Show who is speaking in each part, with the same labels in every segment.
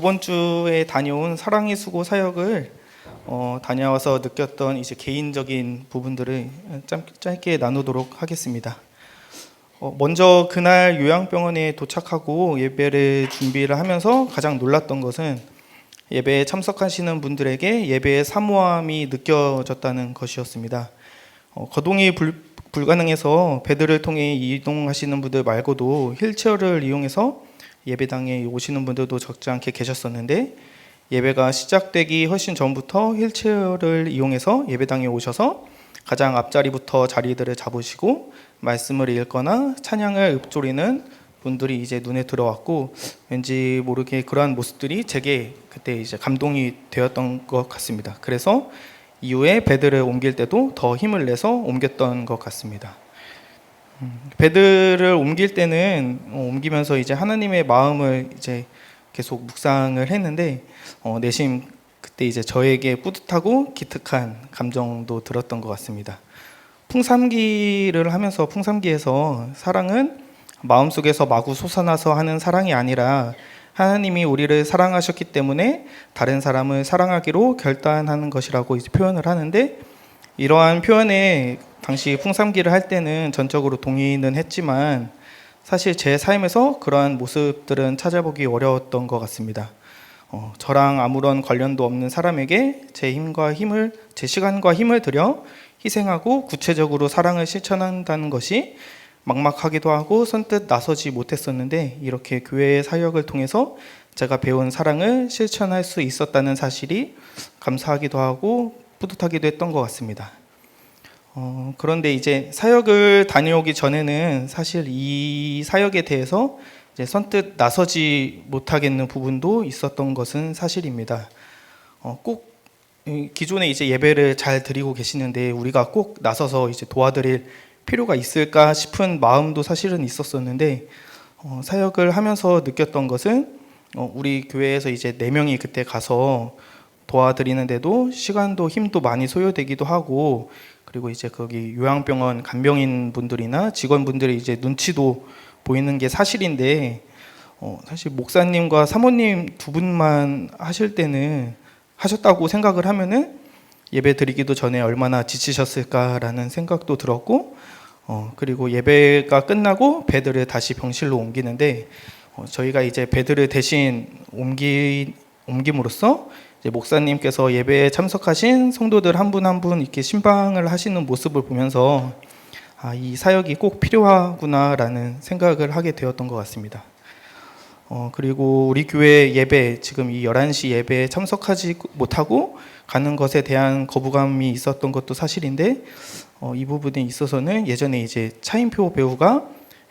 Speaker 1: 저번 주에 다녀온 사랑의 수고 사역을 다녀와서 느꼈던 이제 개인적인 부분들을 짧게 나누도록 하겠습니다. 먼저 그날 요양병원에 도착하고 예배를 준비를 하면서 가장 놀랐던 것은 예배에 참석하시는 분들에게 예배의 사모함이 느껴졌다는 것이었습니다. 거동이 불가능해서 배들을 통해 이동하시는 분들 말고도 휠체어를 이용해서 예배당에 오시는 분들도 적지 않게 계셨었는데, 예배가 시작되기 훨씬 전부터 휠체어를 이용해서 예배당에 오셔서 가장 앞자리부터 자리들을 잡으시고 말씀을 읽거나 찬양을 읊조리는 분들이 이제 눈에 들어왔고, 왠지 모르게 그러한 모습들이 제게 그때 이제 감동이 되었던 것 같습니다. 그래서 이후에 배들을 옮길 때도 더 힘을 내서 옮겼던 것 같습니다. 배들을 옮길 때는 옮기면서 이제 하나님의 마음을 이제 계속 묵상을 했는데, 내심 그때 이제 저에게 뿌듯하고 기특한 감정도 들었던 것 같습니다. 풍삼기를 하면서 풍삼기에서 사랑은 마음속에서 마구 솟아나서 하는 사랑이 아니라 하나님이 우리를 사랑하셨기 때문에 다른 사람을 사랑하기로 결단하는 것이라고 이제 표현을 하는데, 이러한 표현에 당시 풍삼기를 할 때는 전적으로 동의는 했지만 사실 제 삶에서 그러한 모습들은 찾아보기 어려웠던 것 같습니다. 저랑 아무런 관련도 없는 사람에게 제 시간과 힘을 들여 희생하고 구체적으로 사랑을 실천한다는 것이 막막하기도 하고 선뜻 나서지 못했었는데, 이렇게 교회의 사역을 통해서 제가 배운 사랑을 실천할 수 있었다는 사실이 감사하기도 하고 뿌듯하기도 했던 것 같습니다. 그런데 이제 사역을 다녀오기 전에는 사실 이 사역에 대해서 이제 선뜻 나서지 못하겠는 부분도 있었던 것은 사실입니다. 꼭 기존에 이제 예배를 잘 드리고 계시는데 우리가 꼭 나서서 이제 도와드릴 필요가 있을까 싶은 마음도 사실은 있었었는데, 사역을 하면서 느꼈던 것은 우리 교회에서 이제 4명이 그때 가서 도와드리는데도 시간도 힘도 많이 소요되기도 하고, 그리고 이제 거기 요양병원 간병인 분들이나 직원분들이 이제 눈치도 보이는 게 사실인데, 사실 목사님과 사모님 두 분만 하셨다고 생각을 하면은 예배 드리기도 전에 얼마나 지치셨을까라는 생각도 들었고, 그리고 예배가 끝나고 배들을 다시 병실로 옮기는데, 저희가 이제 배들을 대신 옮김으로써 이제 목사님께서 예배에 참석하신 성도들 한 분 한 분 이렇게 신방을 하시는 모습을 보면서 이 사역이 꼭 필요하구나라는 생각을 하게 되었던 것 같습니다. 그리고 우리 교회 예배, 지금 이 11시 예배에 참석하지 못하고 가는 것에 대한 거부감이 있었던 것도 사실인데, 이 부분에 있어서는 예전에 이제 차인표 배우가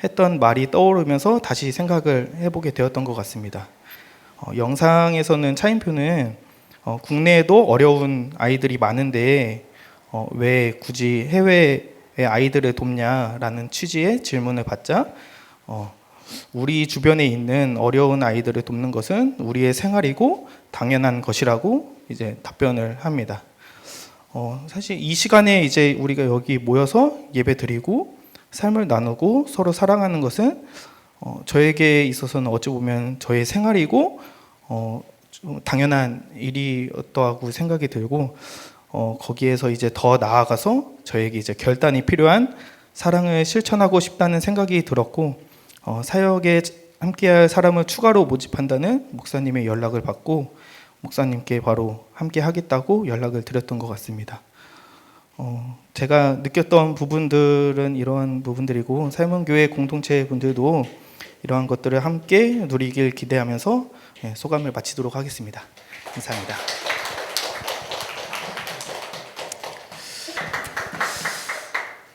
Speaker 1: 했던 말이 떠오르면서 다시 생각을 해보게 되었던 것 같습니다. 영상에서는 차인표는 국내에도 어려운 아이들이 많은데 왜 굳이 해외의 아이들을 돕냐라는 취지의 질문을 받자, 우리 주변에 있는 어려운 아이들을 돕는 것은 우리의 생활이고 당연한 것이라고 이제 답변을 합니다. 사실 이 시간에 이제 우리가 여기 모여서 예배 드리고 삶을 나누고 서로 사랑하는 것은 저에게 있어서는 어찌 보면 저의 생활이고 좀 당연한 일이었다고 생각이 들고, 거기에서 이제 더 나아가서 저에게 이제 결단이 필요한 사랑을 실천하고 싶다는 생각이 들었고, 사역에 함께할 사람을 추가로 모집한다는 목사님의 연락을 받고 목사님께 바로 함께 하겠다고 연락을 드렸던 것 같습니다. 제가 느꼈던 부분들은 이러한 부분들이고, 삶은교회 공동체 분들도 이러한 것들을 함께 누리길 기대하면서 소감을 마치도록 하겠습니다. 감사합니다.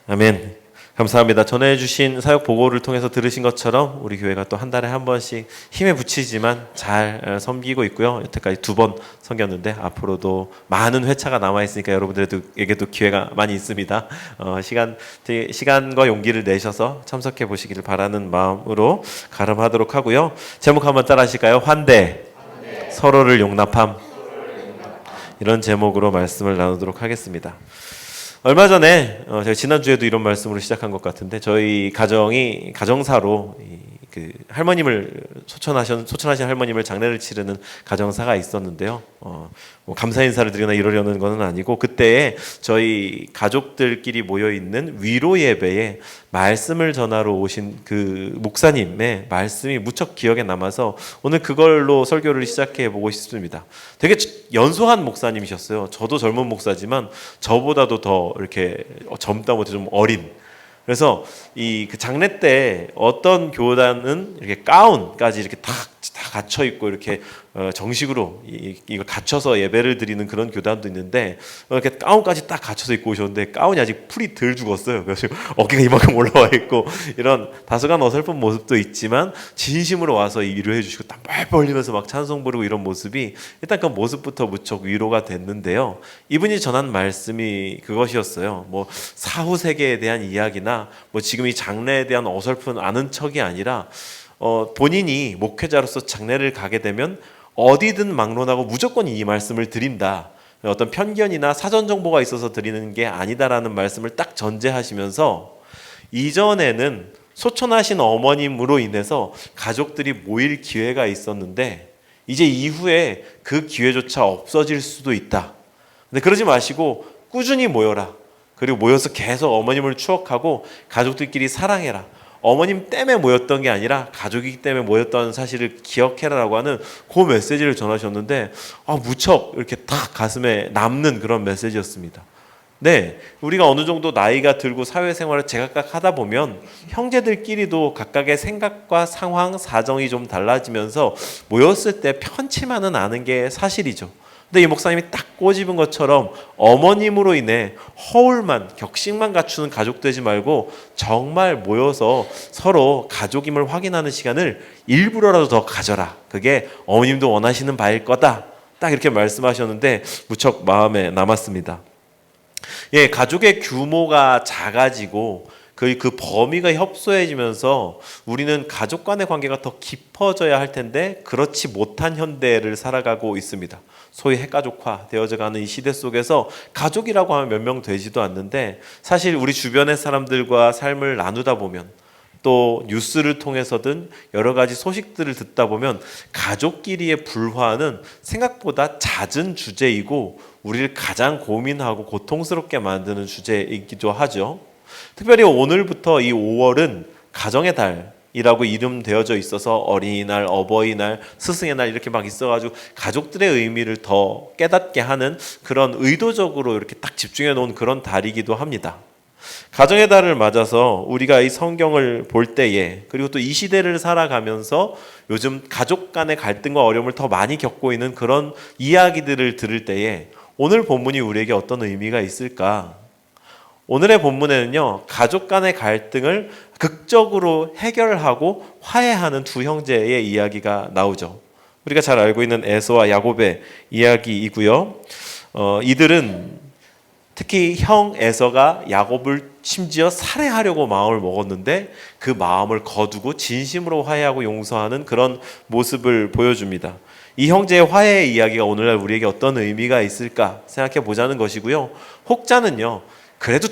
Speaker 2: 아멘. 감사합니다. 전해주신 사역 보고를 통해서 들으신 것처럼 우리 교회가 또 한 달에 한 번씩 힘에 부치지만 잘 섬기고 있고요. 여태까지 2번 섬겼는데 앞으로도 많은 회차가 남아있으니까 여러분들에게도 기회가 많이 있습니다. 시간과 용기를 내셔서 참석해 보시기를 바라는 마음으로 가름하도록 하고요. 제목 한번 따라 하실까요? 환대. 서로를 용납함. 이런 제목으로 말씀을 나누도록 하겠습니다. 얼마 전에 제가 지난주에도 이런 말씀으로 시작한 것 같은데, 저희 가정이 가정사로 그 할머님을 소천하신 할머님을 장례를 치르는 가정사가 있었는데요. 뭐 감사 인사를 드리거나 이러려는 것은 아니고 그때에 저희 가족들끼리 모여 있는 위로 예배에 말씀을 전하러 오신 그 목사님의 말씀이 무척 기억에 남아서 오늘 그걸로 설교를 시작해 보고 싶습니다. 되게 연소한 목사님이셨어요. 저도 젊은 목사지만 저보다도 더 이렇게 젊다 못해 좀 어린. 그래서 그 장례 때 어떤 교단은 이렇게 가운까지 이렇게 다 갖춰 있고 이렇게 정식으로 이걸 갖춰서 예배를 드리는 그런 교단도 있는데 이렇게 가운까지 딱 갖춰서 입고 오셨는데 가운이 아직 풀이 덜 죽었어요. 그래서 어깨가 이만큼 올라와 있고 이런 다소간 어설픈 모습도 있지만 진심으로 와서 위로해 주시고 땀 뻘뻘 흘리면서 막 찬송 부르고 이런 모습이 일단 그 모습부터 무척 위로가 됐는데요. 이분이 전한 말씀이 그것이었어요. 뭐 사후 세계에 대한 이야기나 뭐 지금 이 장래에 대한 어설픈 아는 척이 아니라 본인이 목회자로서 장례를 가게 되면 어디든 막론하고 무조건 이 말씀을 드린다. 어떤 편견이나 사전 정보가 있어서 드리는 게 아니다라는 말씀을 딱 전제하시면서 이전에는 소천하신 어머님으로 인해서 가족들이 모일 기회가 있었는데 이제 이후에 그 기회조차 없어질 수도 있다. 근데 그러지 마시고 꾸준히 모여라. 그리고 모여서 계속 어머님을 추억하고 가족들끼리 사랑해라. 어머님 때문에 모였던 게 아니라 가족이기 때문에 모였던 사실을 기억해라라고 하는 그 메시지를 전하셨는데 무척 이렇게 딱 가슴에 남는 그런 메시지였습니다. 네, 우리가 어느 정도 나이가 들고 사회생활을 제각각 하다 보면 형제들끼리도 각각의 생각과 상황, 사정이 좀 달라지면서 모였을 때 편치만은 않은 게 사실이죠. 근데 이 목사님이 딱 꼬집은 것처럼 어머님으로 인해 허울만, 격식만 갖추는 가족 되지 말고 정말 모여서 서로 가족임을 확인하는 시간을 일부러라도 더 가져라. 그게 어머님도 원하시는 바일 거다. 딱 이렇게 말씀하셨는데 무척 마음에 남았습니다. 예, 가족의 규모가 작아지고 그 범위가 협소해지면서 우리는 가족 간의 관계가 더 깊어져야 할 텐데 그렇지 못한 현대를 살아가고 있습니다. 소위 핵가족화 되어져가는 이 시대 속에서 가족이라고 하면 몇 명 되지도 않는데 사실 우리 주변의 사람들과 삶을 나누다 보면 또 뉴스를 통해서든 여러 가지 소식들을 듣다 보면 가족끼리의 불화는 생각보다 잦은 주제이고 우리를 가장 고민하고 고통스럽게 만드는 주제이기도 하죠. 특별히 오늘부터 이 5월은 가정의 달이라고 이름되어져 있어서 어린이날, 어버이날, 스승의 날 이렇게 막 있어가지고 가족들의 의미를 더 깨닫게 하는 그런 의도적으로 이렇게 딱 집중해 놓은 그런 달이기도 합니다. 가정의 달을 맞아서 우리가 이 성경을 볼 때에 그리고 또 이 시대를 살아가면서 요즘 가족 간의 갈등과 어려움을 더 많이 겪고 있는 그런 이야기들을 들을 때에 오늘 본문이 우리에게 어떤 의미가 있을까? 오늘의 본문에는요, 가족 간의 갈등을 극적으로 해결하고 화해하는 두 형제의 이야기가 나오죠. 우리가 잘 알고 있는 에서와 야곱의 이야기이고요. 이들은 특히 형 에서가 야곱을 심지어 살해하려고 마음을 먹었는데 그 마음을 거두고 진심으로 화해하고 용서하는 그런 모습을 보여줍니다. 이 형제의 화해의 이야기가 오늘날 우리에게 어떤 의미가 있을까 생각해 보자는 것이고요. 혹자는요, 그래도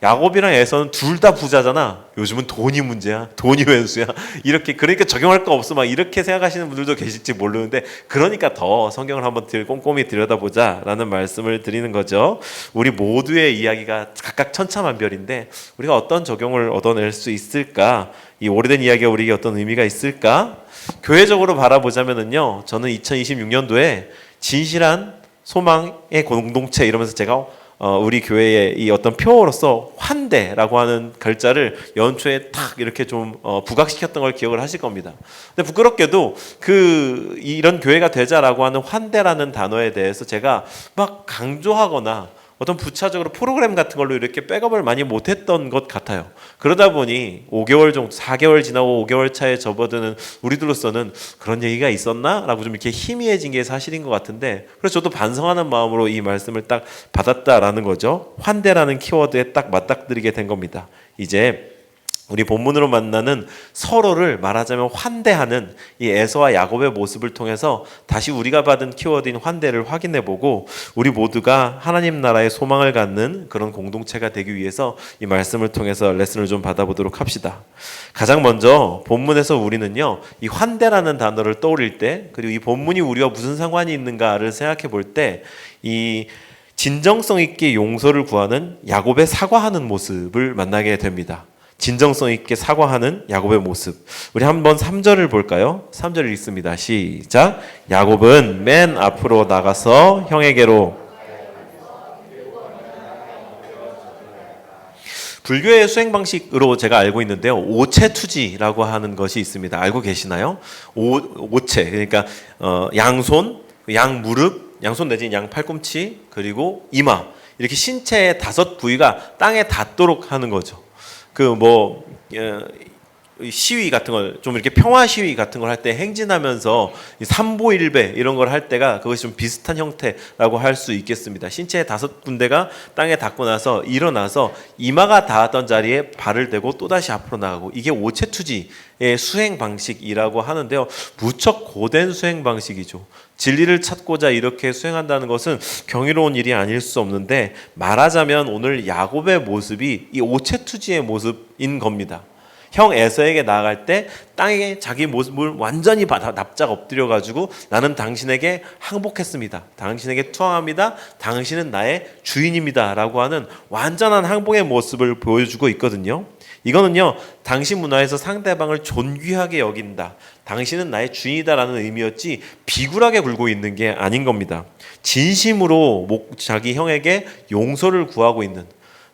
Speaker 2: 야곱이랑 에서는 둘 다 부자잖아. 요즘은 돈이 문제야. 돈이 왼수야. 이렇게 그러니까 적용할 거 없어. 막 이렇게 생각하시는 분들도 계실지 모르는데 그러니까 더 성경을 한번 꼼꼼히 들여다보자라는 말씀을 드리는 거죠. 우리 모두의 이야기가 각각 천차만별인데 우리가 어떤 적용을 얻어낼 수 있을까? 이 오래된 이야기가 우리에게 어떤 의미가 있을까? 교회적으로 바라보자면은요. 저는 2026년도에 진실한 소망의 공동체 이러면서 제가 우리 교회의 이 어떤 표어로서 환대라고 하는 글자를 연초에 탁 이렇게 좀 부각시켰던 걸 기억을 하실 겁니다. 근데 부끄럽게도 이런 교회가 되자라고 하는 환대라는 단어에 대해서 제가 막 강조하거나 어떤 부차적으로 프로그램 같은 걸로 이렇게 백업을 많이 못했던 것 같아요. 그러다 보니 5개월 정도, 4개월 지나고 5개월 차에 접어드는 우리들로서는 그런 얘기가 있었나? 라고 좀 이렇게 희미해진 게 사실인 것 같은데 그래서 저도 반성하는 마음으로 이 말씀을 딱 받았다라는 거죠. 환대라는 키워드에 딱 맞닥뜨리게 된 겁니다. 이제 우리 본문으로 만나는 서로를 말하자면 환대하는 이 에서와 야곱의 모습을 통해서 다시 우리가 받은 키워드인 환대를 확인해보고 우리 모두가 하나님 나라의 소망을 갖는 그런 공동체가 되기 위해서 이 말씀을 통해서 레슨을 좀 받아보도록 합시다. 가장 먼저 본문에서 우리는요, 이 환대라는 단어를 떠올릴 때, 그리고 이 본문이 우리와 무슨 상관이 있는가를 생각해 볼 때, 이 진정성 있게 용서를 구하는 야곱의 사과하는 모습을 만나게 됩니다. 진정성 있게 사과하는 야곱의 모습. 우리 한번 3절을 볼까요? 3절 읽습니다. 시작. 야곱은 맨 앞으로 나가서 형에게로. 불교의 수행 방식으로 제가 알고 있는데요, 오체투지라고 하는 것이 있습니다. 알고 계시나요? 오체, 그러니까 양손, 양무릎, 양손 내지는 양 팔꿈치, 그리고 이마, 이렇게 신체의 5 부위가 땅에 닿도록 하는 거죠. 시위 같은 걸 좀 이렇게 평화 시위 같은 걸 할 때 행진하면서 삼보일배 이런 걸 할 때가 그것이 좀 비슷한 형태라고 할 수 있겠습니다. 신체의 5군데가 땅에 닿고 나서 일어나서 이마가 닿았던 자리에 발을 대고 또다시 앞으로 나가고, 이게 오체투지의 수행 방식이라고 하는데요, 무척 고된 수행 방식이죠. 진리를 찾고자 이렇게 수행한다는 것은 경이로운 일이 아닐 수 없는데, 말하자면 오늘 야곱의 모습이 이 오체투지의 모습인 겁니다. 형 에서에게 나아갈 때 땅에 자기 모습을 완전히 납작 엎드려가지고 나는 당신에게 항복했습니다, 당신에게 투항합니다, 당신은 나의 주인입니다 라고 하는 완전한 항복의 모습을 보여주고 있거든요. 이거는요, 당신 문화에서 상대방을 존귀하게 여긴다, 당신은 나의 주인이다라는 의미였지 비굴하게 굴고 있는 게 아닌 겁니다. 진심으로 자기 형에게 용서를 구하고 있는,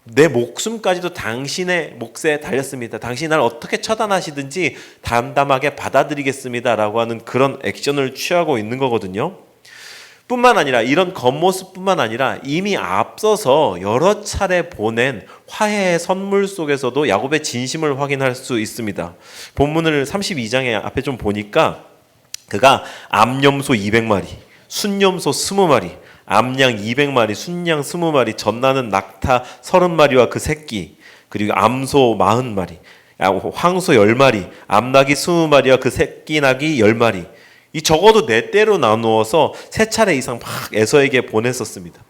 Speaker 2: 내 목숨까지도 당신의 몫에 달렸습니다, 당신이 나를 어떻게 처단하시든지 담담하게 받아들이겠습니다 라고 하는 그런 액션을 취하고 있는 거거든요. 뿐만 아니라 이런 겉모습뿐만 아니라 이미 앞서서 여러 차례 보낸 화해의 선물 속에서도 야곱의 진심을 확인할 수 있습니다. 본문을 32장에 앞에 좀 보니까 그가 암염소 200마리, 순염소 20마리, 암양 200마리, 순양 20마리, 젖나는 낙타 30마리와 그 새끼, 그리고 암소 40마리, 황소 10마리, 암낙이 20마리와 그 새끼 낙이 10마리, 이 적어도 4대로 나누어서 3차례 이상 막 에서에게 보냈었습니다.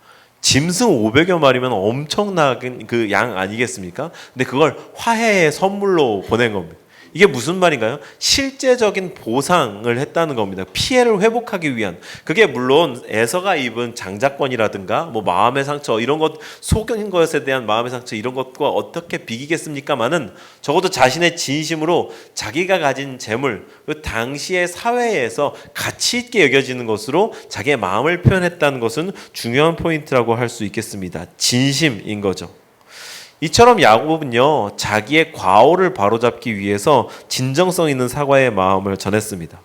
Speaker 2: 짐승 500여 마리면 엄청난 그 양 아니겠습니까? 근데 그걸 화해의 선물로 보낸 겁니다. 이게 무슨 말인가요? 실제적인 보상을 했다는 겁니다. 피해를 회복하기 위한. 그게 물론 에서가 입은 장자권이라든가 뭐 마음의 상처 이런 것, 속인 것에 대한 마음의 상처 이런 것과 어떻게 비기겠습니까마는 적어도 자신의 진심으로 자기가 가진 재물, 그 당시의 사회에서 가치 있게 여겨지는 것으로 자기의 마음을 표현했다는 것은 중요한 포인트라고 할 수 있겠습니다. 진심인 거죠. 이처럼 야곱은요, 자기의 과오를 바로잡기 위해서 진정성 있는 사과의 마음을 전했습니다.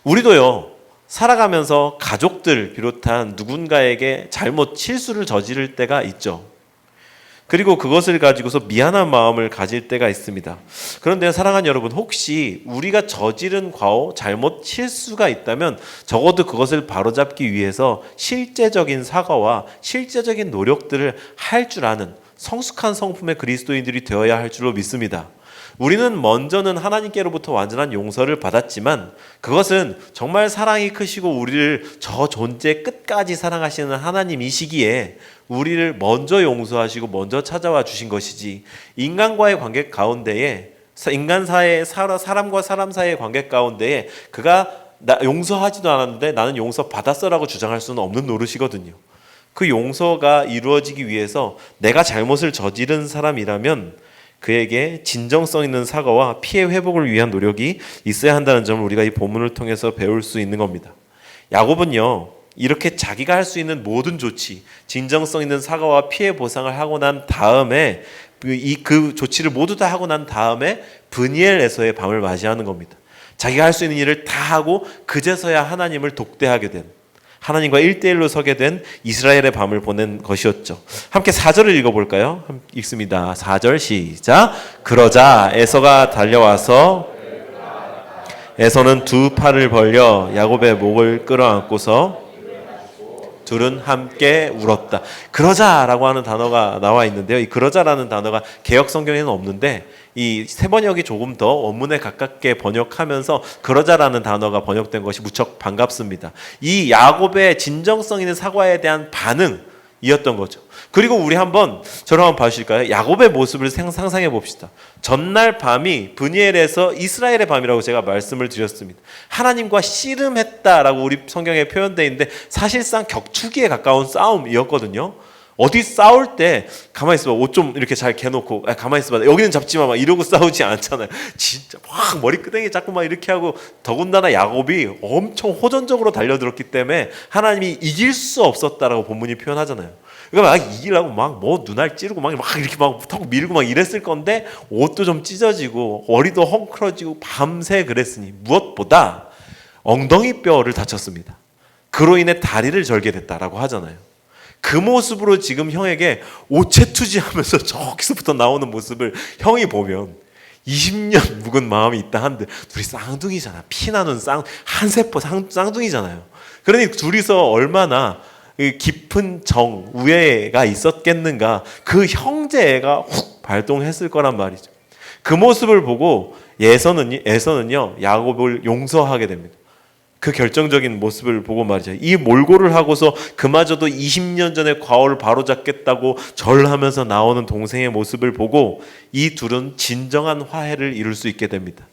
Speaker 2: 우리도요, 살아가면서 가족들 비롯한 누군가에게 잘못 실수를 저지를 때가 있죠. 그리고 그것을 가지고서 미안한 마음을 가질 때가 있습니다. 그런데 사랑하는 여러분, 혹시 우리가 저지른 과오, 잘못, 실수가 있다면 적어도 그것을 바로잡기 위해서 실제적인 사과와 실제적인 노력들을 할 줄 아는 성숙한 성품의 그리스도인들이 되어야 할 줄로 믿습니다. 우리는 먼저는 하나님께로부터 완전한 용서를 받았지만 그것은 정말 사랑이 크시고 우리를 저 존재 끝까지 사랑하시는 하나님이시기에 우리를 먼저 용서하시고 먼저 찾아와 주신 것이지, 인간과의 관계 가운데에, 인간 사이의 사람과 사람 사이의 관계 가운데에 그가 나 용서하지도 않았는데 나는 용서 받았어라고 주장할 수는 없는 노릇이거든요. 그 용서가 이루어지기 위해서 내가 잘못을 저지른 사람이라면 그에게 진정성 있는 사과와 피해 회복을 위한 노력이 있어야 한다는 점을 우리가 이 본문을 통해서 배울 수 있는 겁니다. 야곱은요, 이렇게 자기가 할 수 있는 모든 조치, 진정성 있는 사과와 피해 보상을 하고 난 다음에 그 조치를 모두 다 하고 난 다음에 브니엘에서의 밤을 맞이하는 겁니다. 자기가 할 수 있는 일을 다 하고 그제서야 하나님을 독대하게 된, 하나님과 1대1로 서게 된 이스라엘의 밤을 보낸 것이었죠. 함께 4절을 읽어볼까요? 읽습니다. 4절 시작. 그러자 에서가 달려와서 에서는 2 팔을 벌려 야곱의 목을 끌어안고서 둘은 함께 울었다. 그러자라고 하는 단어가 나와 있는데요. 이 그러자라는 단어가 개역 성경에는 없는데 이 세 번역이 조금 더 원문에 가깝게 번역하면서 그러자라는 단어가 번역된 것이 무척 반갑습니다. 이 야곱의 진정성 있는 사과에 대한 반응이었던 거죠. 그리고 우리 한번 저를 한번 봐주실까요? 야곱의 모습을 상상해 봅시다. 전날 밤이 브니엘에서 이스라엘의 밤이라고 제가 말씀을 드렸습니다. 하나님과 씨름했다라고 우리 성경에 표현되어 있는데 사실상 격투기에 가까운 싸움이었거든요. 어디 싸울 때 가만히 있어봐, 옷 좀 이렇게 잘 개놓고 가만히 있어봐, 여기는 잡지 마, 막 이러고 싸우지 않잖아요. 진짜 막 머리끄댕이 자꾸 막 이렇게 하고, 더군다나 야곱이 엄청 호전적으로 달려들었기 때문에 하나님이 이길 수 없었다라고 본문이 표현하잖아요. 그러니까 막 이기려고 막 뭐 눈알 찌르고 막 이렇게 막 턱 밀고 막 이랬을 건데, 옷도 좀 찢어지고 머리도 헝클어지고 밤새 그랬으니 무엇보다 엉덩이 뼈를 다쳤습니다. 그로 인해 다리를 절게 됐다라고 하잖아요. 그 모습으로 지금 형에게 오체투지하면서 저기서부터 나오는 모습을 형이 보면 20년 묵은 마음이 있다 한들, 둘이 쌍둥이잖아. 피나는 한 세포 쌍둥이잖아요. 그러니 둘이서 얼마나 깊은 우애가 있었겠는가. 그 형제애가 훅 발동했을 거란 말이죠. 그 모습을 보고 에서는요 야곱을 용서하게 됩니다. 그 결정적인 모습을 보고 말이죠. 이 몰골을 하고서 그마저도 20년 전에 과오를 바로잡겠다고 절하면서 나오는 동생의 모습을 보고 이 둘은 진정한 화해를 이룰 수 있게 됩니다.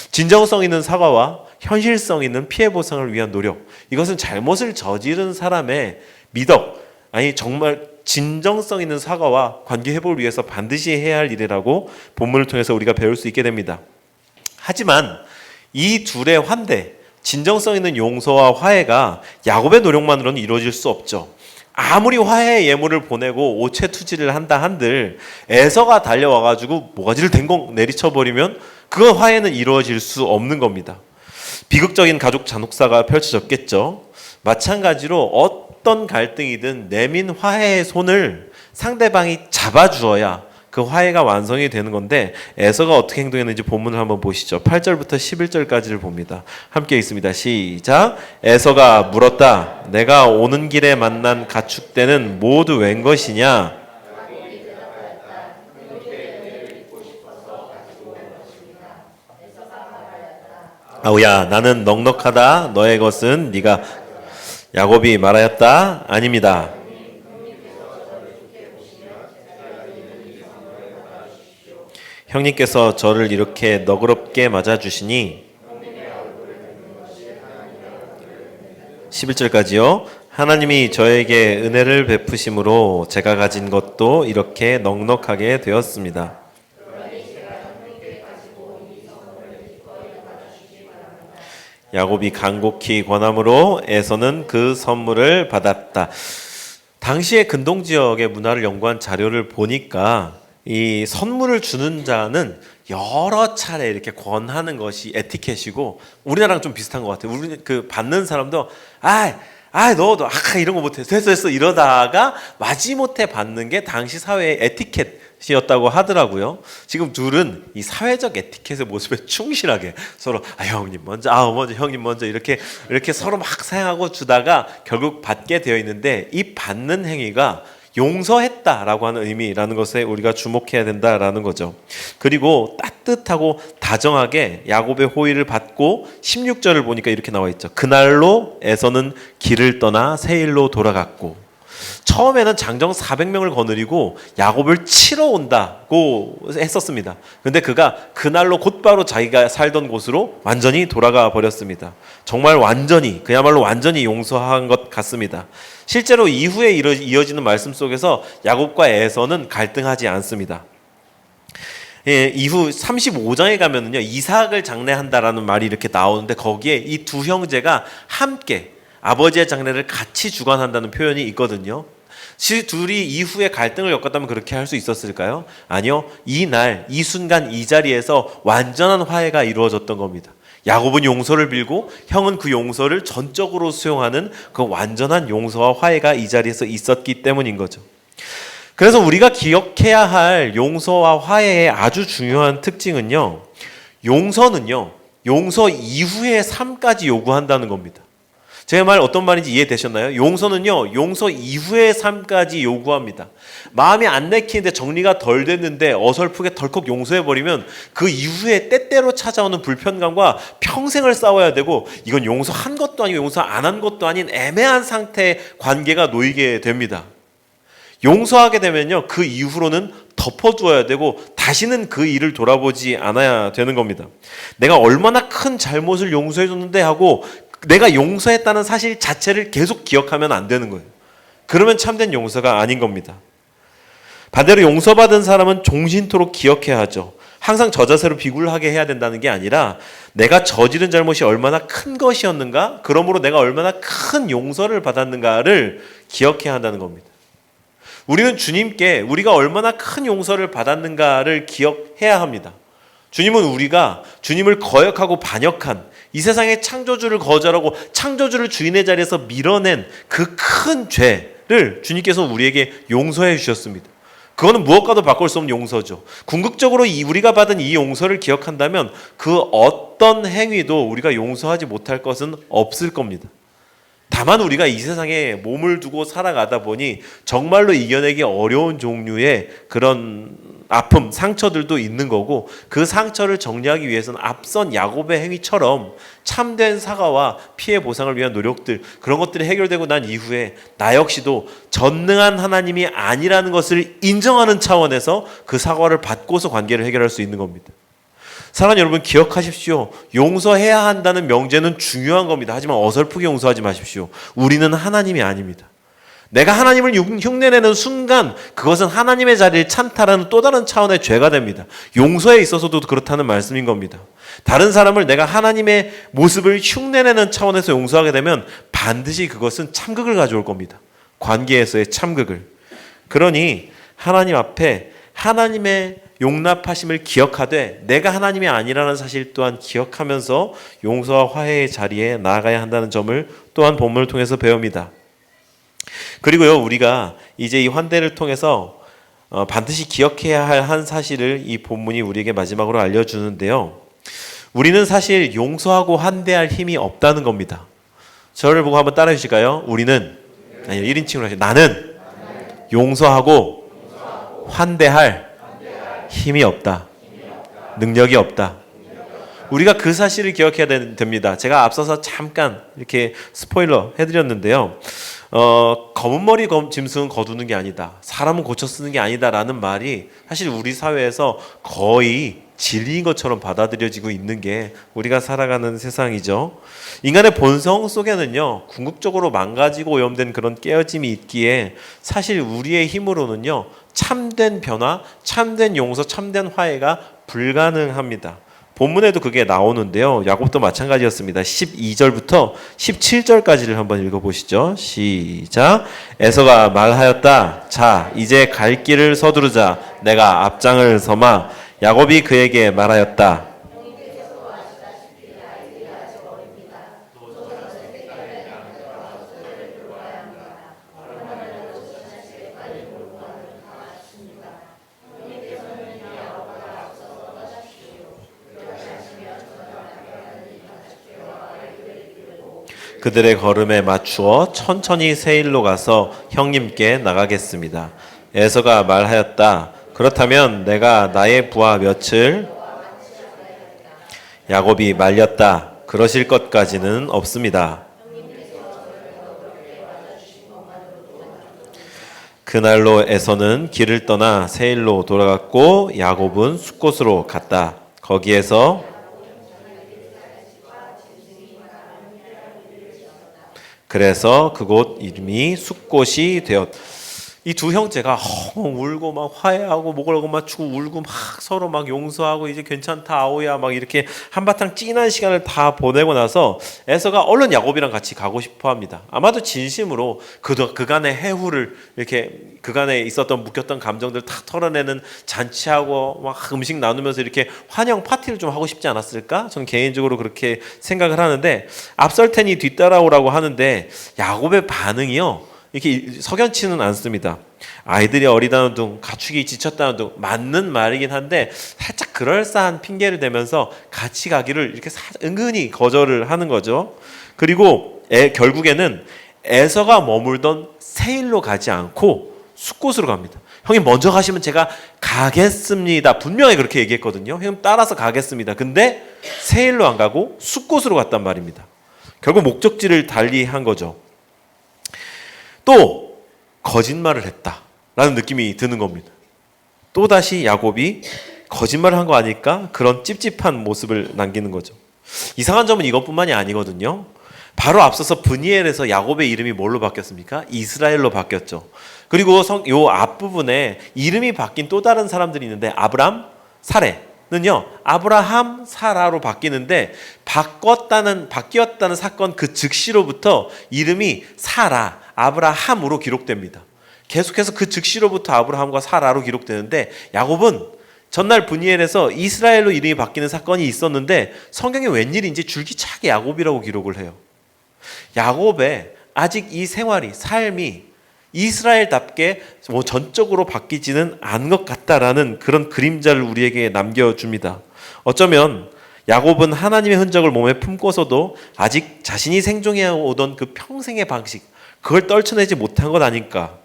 Speaker 2: 진정성 있는 사과와 현실성 있는 피해 보상을 위한 노력, 이것은 잘못을 저지른 사람의 미덕, 아니 정말 진정성 있는 사과와 관계 회복을 위해서 반드시 해야 할 일이라고 본문을 통해서 우리가 배울 수 있게 됩니다. 하지만 이 둘의 환대, 진정성 있는 용서와 화해가 야곱의 노력만으로는 이루어질 수 없죠. 아무리 화해의 예물을 보내고 오체투지를 한다 한들 에서가 달려와가지고 모가지를 댕공 내리쳐버리면 그 화해는 이루어질 수 없는 겁니다. 비극적인 가족 잔혹사가 펼쳐졌겠죠. 마찬가지로 어떤 갈등이든 내민 화해의 손을 상대방이 잡아주어야 그 화해가 완성이 되는 건데, 에서가 어떻게 행동했는지 본문을 한번 보시죠. 8절부터 11절까지를 봅니다. 함께 읽습니다. 시작. 에서가 물었다. 내가 오는 길에 만난 가축대는 모두 웬 것이냐? 아우야, 나는 넉넉하다. 너의 것은 네가. 야곱이 말하였다. 아닙니다. 형님께서 저를 이렇게 너그럽게 맞아주시니 11절까지요. 하나님이 저에게 은혜를 베푸심으로 제가 가진 것도 이렇게 넉넉하게 되었습니다. 야곱이 간곡히 권함으로 에서는 그 선물을 받았다. 당시의 근동 지역의 문화를 연구한 자료를 보니까 이 선물을 주는 자는 여러 차례 이렇게 권하는 것이 에티켓이고, 우리나라랑 좀 비슷한 것 같아요. 우리 그 받는 사람도 너도 이런 거 못해, 됐어 이러다가 마지못해 받는 게 당시 사회의 에티켓이었다고 하더라고요. 지금 둘은 이 사회적 에티켓의 모습에 충실하게 서로 형님 먼저, 형님 먼저 이렇게 서로 막 사용하고 주다가 결국 받게 되어 있는데, 이 받는 행위가 용서했다라고 하는 의미라는 것에 우리가 주목해야 된다라는 거죠. 그리고 따뜻하고 다정하게 야곱의 호의를 받고 16절을 보니까 이렇게 나와 있죠. 그날로 에서는 길을 떠나 세일로 돌아갔고, 처음에는 장정 400명을 거느리고 야곱을 치러 온다고 했었습니다. 그런데 그가 그날로 곧바로 자기가 살던 곳으로 완전히 돌아가 버렸습니다. 정말 그야말로 완전히 용서한 것 같습니다. 실제로 이후에 이어지는 말씀 속에서 야곱과 에서는 갈등하지 않습니다. 이후 35장에 가면은요, 이삭을 장례한다라는 말이 이렇게 나오는데, 거기에 이 두 형제가 함께 아버지의 장례를 같이 주관한다는 표현이 있거든요. 둘이 이후에 갈등을 겪었다면 그렇게 할 수 있었을까요? 아니요. 이 순간 이 자리에서 완전한 화해가 이루어졌던 겁니다. 야곱은 용서를 빌고 형은 그 용서를 전적으로 수용하는 그 완전한 용서와 화해가 이 자리에서 있었기 때문인 거죠. 그래서 우리가 기억해야 할 용서와 화해의 아주 중요한 특징은요, 용서는요, 용서 이후의 삶까지 요구한다는 겁니다. 제 말 어떤 말인지 이해되셨나요? 용서는요, 용서 이후의 삶까지 요구합니다. 마음이 안 내키는데 정리가 덜 됐는데 어설프게 덜컥 용서해버리면 그 이후에 때때로 찾아오는 불편감과 평생을 싸워야 되고, 이건 용서한 것도 아니고 용서 안 한 것도 아닌 애매한 상태의 관계가 놓이게 됩니다. 용서하게 되면요, 그 이후로는 덮어두어야 되고 다시는 그 일을 돌아보지 않아야 되는 겁니다. 내가 얼마나 큰 잘못을 용서해줬는데 하고 내가 용서했다는 사실 자체를 계속 기억하면 안 되는 거예요. 그러면 참된 용서가 아닌 겁니다. 반대로 용서받은 사람은 종신토록 기억해야 하죠. 항상 저 자세로 비굴하게 해야 된다는 게 아니라 내가 저지른 잘못이 얼마나 큰 것이었는가, 그러므로 내가 얼마나 큰 용서를 받았는가를 기억해야 한다는 겁니다. 우리는 주님께 우리가 얼마나 큰 용서를 받았는가를 기억해야 합니다. 주님은 우리가 주님을 거역하고 반역한, 이 세상의 창조주를 거절하고 창조주를 주인의 자리에서 밀어낸 그 큰 죄를 주님께서 우리에게 용서해 주셨습니다. 그거는 무엇과도 바꿀 수 없는 용서죠. 궁극적으로 우리가 받은 이 용서를 기억한다면 그 어떤 행위도 우리가 용서하지 못할 것은 없을 겁니다. 다만 우리가 이 세상에 몸을 두고 살아가다 보니 정말로 이겨내기 어려운 종류의 그런 아픔, 상처들도 있는 거고, 그 상처를 정리하기 위해서는 앞선 야곱의 행위처럼 참된 사과와 피해 보상을 위한 노력들, 그런 것들이 해결되고 난 이후에 나 역시도 전능한 하나님이 아니라는 것을 인정하는 차원에서 그 사과를 받고서 관계를 해결할 수 있는 겁니다. 사랑하는 여러분, 기억하십시오. 용서해야 한다는 명제는 중요한 겁니다. 하지만 어설프게 용서하지 마십시오. 우리는 하나님이 아닙니다. 내가 하나님을 흉내내는 순간 그것은 하나님의 자리를 찬탈하는 또 다른 차원의 죄가 됩니다. 용서에 있어서도 그렇다는 말씀인 겁니다. 다른 사람을 내가 하나님의 모습을 흉내내는 차원에서 용서하게 되면 반드시 그것은 참극을 가져올 겁니다. 관계에서의 참극을. 그러니 하나님 앞에 하나님의 용납하심을 기억하되 내가 하나님이 아니라는 사실 또한 기억하면서 용서와 화해의 자리에 나아가야 한다는 점을 또한 본문을 통해서 배웁니다. 그리고요, 우리가 이제 이 환대를 통해서 반드시 기억해야 할 한 사실을 이 본문이 우리에게 마지막으로 알려주는데요. 우리는 사실 용서하고 환대할 힘이 없다는 겁니다. 저를 보고 한번 따라해 주실까요? 우리는, 아니 1인칭으로 하시죠. 나는 용서하고 환대할 힘이 없다. 능력이 없다. 우리가 그 사실을 기억해야 됩니다. 제가 앞서서 잠깐 이렇게 스포일러 해드렸는데요. 검은 머리 짐승은 거두는 게 아니다. 사람은 고쳐 쓰는 게 아니다라는 말이 사실 우리 사회에서 거의 진리인 것처럼 받아들여지고 있는 게 우리가 살아가는 세상이죠. 인간의 본성 속에는요, 궁극적으로 망가지고 오염된 그런 깨어짐이 있기에 사실 우리의 힘으로는요, 참된 변화, 참된 용서, 참된 화해가 불가능합니다. 본문에도 그게 나오는데요. 야곱도 마찬가지였습니다. 12절부터 17절까지를 한번 읽어보시죠. 시작. 에서가 말하였다. 자, 이제 갈 길을 서두르자. 내가 앞장을 서마. 야곱이 그에게 말하였다. 그들의 걸음에 맞추어 천천히 세일로 가서 형님께 나가겠습니다. 에서가 말하였다. 그렇다면 내가 나의 부하 며칠? 야곱이 말렸다. 그러실 것까지는 없습니다. 그날로 에서는 길을 떠나 세일로 돌아갔고 야곱은 숫곳으로 갔다. 거기에서 그래서 그곳 이름이 숫곳이 되었다. 이 두 형제가 울고 막 화해하고 목을 맞추고 울고 막 서로 막 용서하고 이제 괜찮다 아오야 막 이렇게 한바탕 찐한 시간을 다 보내고 나서 에서가 얼른 야곱이랑 같이 가고 싶어 합니다. 아마도 진심으로 그간의 해후를 이렇게 그간에 있었던 묶였던 감정들 다 털어내는 잔치하고 막 음식 나누면서 이렇게 환영 파티를 좀 하고 싶지 않았을까? 저는 개인적으로 그렇게 생각을 하는데, 앞설 테니 뒤따라오라고 하는데 야곱의 반응이요, 이렇게 석연치는 않습니다. 아이들이 어리다는 둥, 가축이 지쳤다는 둥, 맞는 말이긴 한데 살짝 그럴싸한 핑계를 대면서 같이 가기를 이렇게 은근히 거절을 하는 거죠. 그리고 결국에는 에서가 머물던 세일로 가지 않고 숫곳으로 갑니다. 형님 먼저 가시면 제가 가겠습니다. 분명히 그렇게 얘기했거든요. 형님 따라서 가겠습니다. 근데 세일로 안 가고 숫곳으로 갔단 말입니다. 결국 목적지를 달리한 거죠. 또 거짓말을 했다라는 느낌이 드는 겁니다. 또다시 야곱이 거짓말을 한 거 아닐까? 그런 찝찝한 모습을 남기는 거죠. 이상한 점은 이것뿐만이 아니거든요. 바로 앞서서 브니엘에서 야곱의 이름이 뭘로 바뀌었습니까? 이스라엘로 바뀌었죠. 그리고 요 앞부분에 이름이 바뀐 또 다른 사람들이 있는데 아브람, 사레는요 아브라함, 사라로 바뀌는데 바뀌었다는 사건 그 즉시로부터 이름이 사라, 아브라함으로 기록됩니다. 계속해서 그 즉시로부터 아브라함과 사라로 기록되는데 야곱은 전날 브니엘에서 이스라엘로 이름이 바뀌는 사건이 있었는데 성경에 웬일인지 줄기차게 야곱이라고 기록을 해요. 야곱의 아직 이 생활이 삶이 이스라엘답게 전적으로 바뀌지는 않은 것 같다라는 그런 그림자를 우리에게 남겨줍니다. 어쩌면 야곱은 하나님의 흔적을 몸에 품고서도 아직 자신이 생존해 오던 그 평생의 방식 그걸 떨쳐내지 못한 것 아닐까.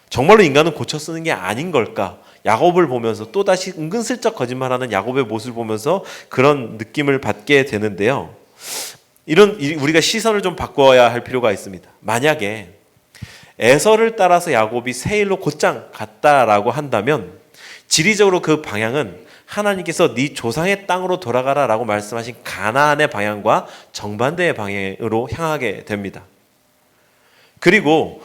Speaker 2: 정말로 인간은 고쳐 쓰는 게 아닌 걸까. 야곱을 보면서 또다시 은근슬쩍 거짓말하는 야곱의 모습을 보면서 그런 느낌을 받게 되는데요. 우리가 시선을 좀 바꿔야 할 필요가 있습니다. 만약에 에서를 따라서 야곱이 세일로 곧장 갔다라고 한다면 지리적으로 그 방향은 하나님께서 네 조상의 땅으로 돌아가라라고 말씀하신 가나안의 방향과 정반대의 방향으로 향하게 됩니다. 그리고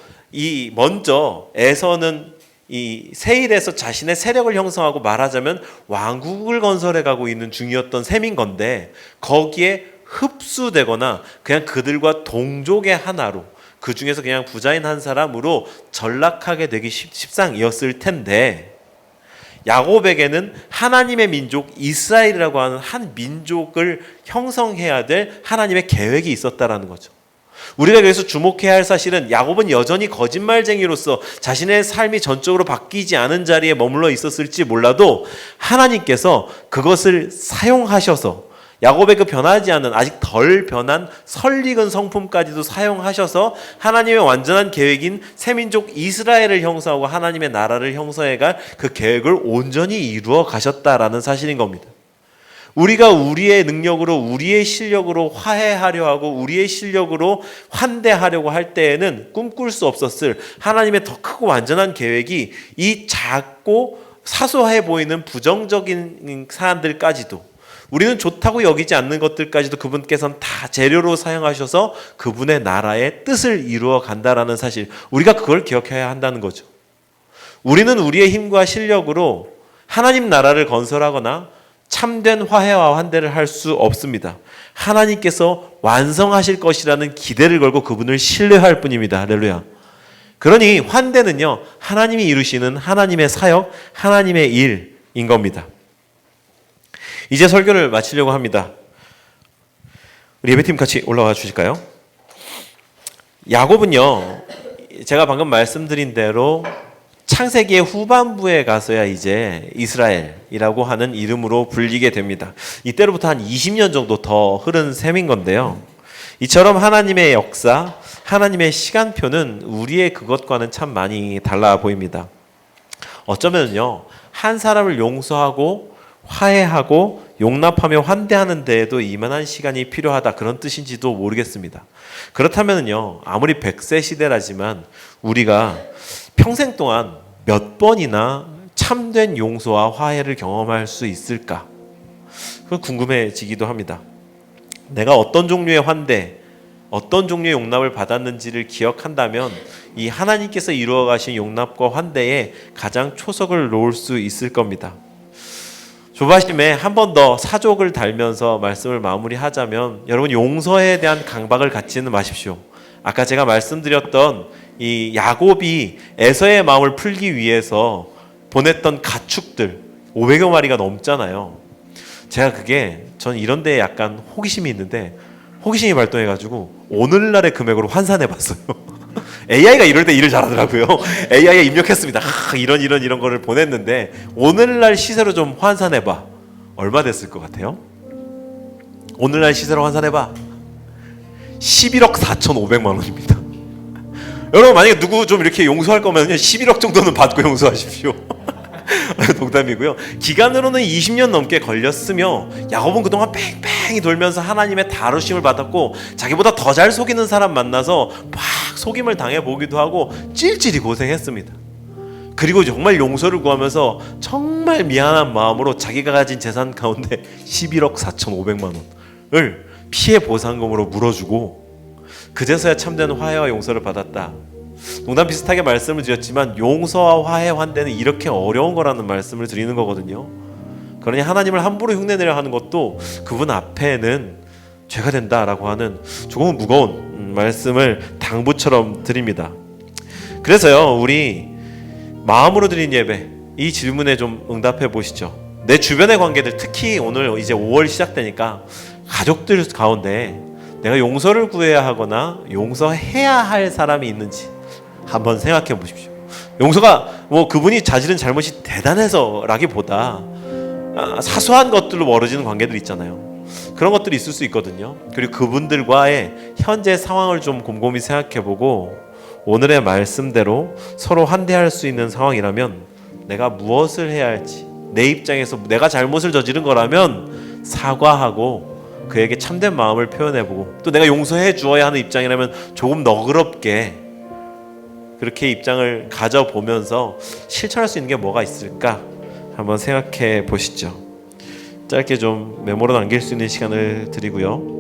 Speaker 2: 먼저 에서는 이 세일에서 자신의 세력을 형성하고 말하자면 왕국을 건설해 가고 있는 중이었던 셈인 건데 거기에 흡수되거나 그냥 그들과 동족의 하나로 그 중에서 그냥 부자인 한 사람으로 전락하게 되기 십상이었을 텐데 야곱에게는 하나님의 민족 이스라엘이라고 하는 한 민족을 형성해야 될 하나님의 계획이 있었다라는 거죠. 우리가 여기서 주목해야 할 사실은 야곱은 여전히 거짓말쟁이로서 자신의 삶이 전적으로 바뀌지 않은 자리에 머물러 있었을지 몰라도 하나님께서 그것을 사용하셔서 야곱의 그 변하지 않은 아직 덜 변한 설익은 성품까지도 사용하셔서 하나님의 완전한 계획인 새민족 이스라엘을 형성하고 하나님의 나라를 형성해갈 그 계획을 온전히 이루어 가셨다라는 사실인 겁니다. 우리가 우리의 능력으로 우리의 실력으로 화해하려 하고 우리의 실력으로 환대하려고 할 때에는 꿈꿀 수 없었을 하나님의 더 크고 완전한 계획이 이 작고 사소해 보이는 부정적인 사안들까지도 우리는 좋다고 여기지 않는 것들까지도 그분께서는 다 재료로 사용하셔서 그분의 나라의 뜻을 이루어 간다라는 사실, 우리가 그걸 기억해야 한다는 거죠. 우리는 우리의 힘과 실력으로 하나님 나라를 건설하거나 참된 화해와 환대를 할 수 없습니다. 하나님께서 완성하실 것이라는 기대를 걸고 그분을 신뢰할 뿐입니다. 할렐루야. 그러니 환대는요, 하나님이 이루시는 하나님의 사역, 하나님의 일인 겁니다. 이제 설교를 마치려고 합니다. 우리 예배팀 같이 올라와 주실까요? 야곱은요, 제가 방금 말씀드린 대로 창세기의 후반부에 가서야 이제 이스라엘이라고 하는 이름으로 불리게 됩니다. 이때로부터 한 20년 정도 더 흐른 셈인 건데요. 이처럼 하나님의 역사, 하나님의 시간표는 우리의 그것과는 참 많이 달라 보입니다. 어쩌면요, 한 사람을 용서하고 화해하고 용납하며 환대하는 데에도 이만한 시간이 필요하다, 그런 뜻인지도 모르겠습니다. 그렇다면요, 아무리 100세 시대라지만 우리가 평생 동안 몇 번이나 참된 용서와 화해를 경험할 수 있을까? 그건 궁금해지기도 합니다. 내가 어떤 종류의 환대, 어떤 종류의 용납을 받았는지를 기억한다면 이 하나님께서 이루어 가신 용납과 환대에 가장 초석을 놓을 수 있을 겁니다. 조바심에 한 번 더 사족을 달면서 말씀을 마무리하자면, 여러분, 용서에 대한 강박을 갖지는 마십시오. 아까 제가 말씀드렸던 이 야곱이 에서의 마음을 풀기 위해서 보냈던 가축들 500여 마리가 넘잖아요. 제가 전 이런 데에 약간 호기심이 있는데 호기심이 발동해가지고 오늘날의 금액으로 환산해봤어요. AI가 이럴 때 일을 잘하더라고요. AI에 입력했습니다. 이런 거를 보냈는데 오늘날 시세로 좀 환산해봐. 얼마 됐을 것 같아요? 오늘날 시세로 환산해봐. 11억 4,500만 원입니다. 여러분 만약에 누구 좀 이렇게 용서할 거면요 11억 정도는 받고 용서하십시오. 농담이고요. 기간으로는 20년 넘게 걸렸으며 야곱은 그동안 뺑뺑이 돌면서 하나님의 다루심을 받았고 자기보다 더 잘 속이는 사람 만나서 막 속임을 당해보기도 하고 찔찔이 고생했습니다. 그리고 정말 용서를 구하면서 정말 미안한 마음으로 자기가 가진 재산 가운데 11억 4,500만 원을 피해 보상금으로 물어주고 그제서야 참된 화해와 용서를 받았다. 농담 비슷하게 말씀을 드렸지만 용서와 화해, 환대는 이렇게 어려운 거라는 말씀을 드리는 거거든요. 그러니 하나님을 함부로 흉내내려 하는 것도 그분 앞에는 죄가 된다라고 하는 조금은 무거운 말씀을 당부처럼 드립니다. 그래서요 우리 마음으로 드린 예배 이 질문에 좀 응답해 보시죠. 내 주변의 관계들, 특히 오늘 이제 5월 시작되니까 가족들 가운데 내가 용서를 구해야 하거나 용서해야 할 사람이 있는지 한번 생각해 보십시오. 용서가 뭐 그분이 자질은 잘못이 대단해서라기보다 사소한 것들로 멀어지는 관계들 있잖아요. 그런 것들이 있을 수 있거든요. 그리고 그분들과의 현재 상황을 좀 곰곰이 생각해 보고 오늘의 말씀대로 서로 환대할 수 있는 상황이라면 내가 무엇을 해야 할지, 내 입장에서 내가 잘못을 저지른 거라면 사과하고 그에게 참된 마음을 표현해보고, 또 내가 용서해 주어야 하는 입장이라면 조금 너그럽게 그렇게 입장을 가져보면서 실천할 수 있는 게 뭐가 있을까 한번 생각해 보시죠. 짧게 좀 메모로 남길 수 있는 시간을 드리고요.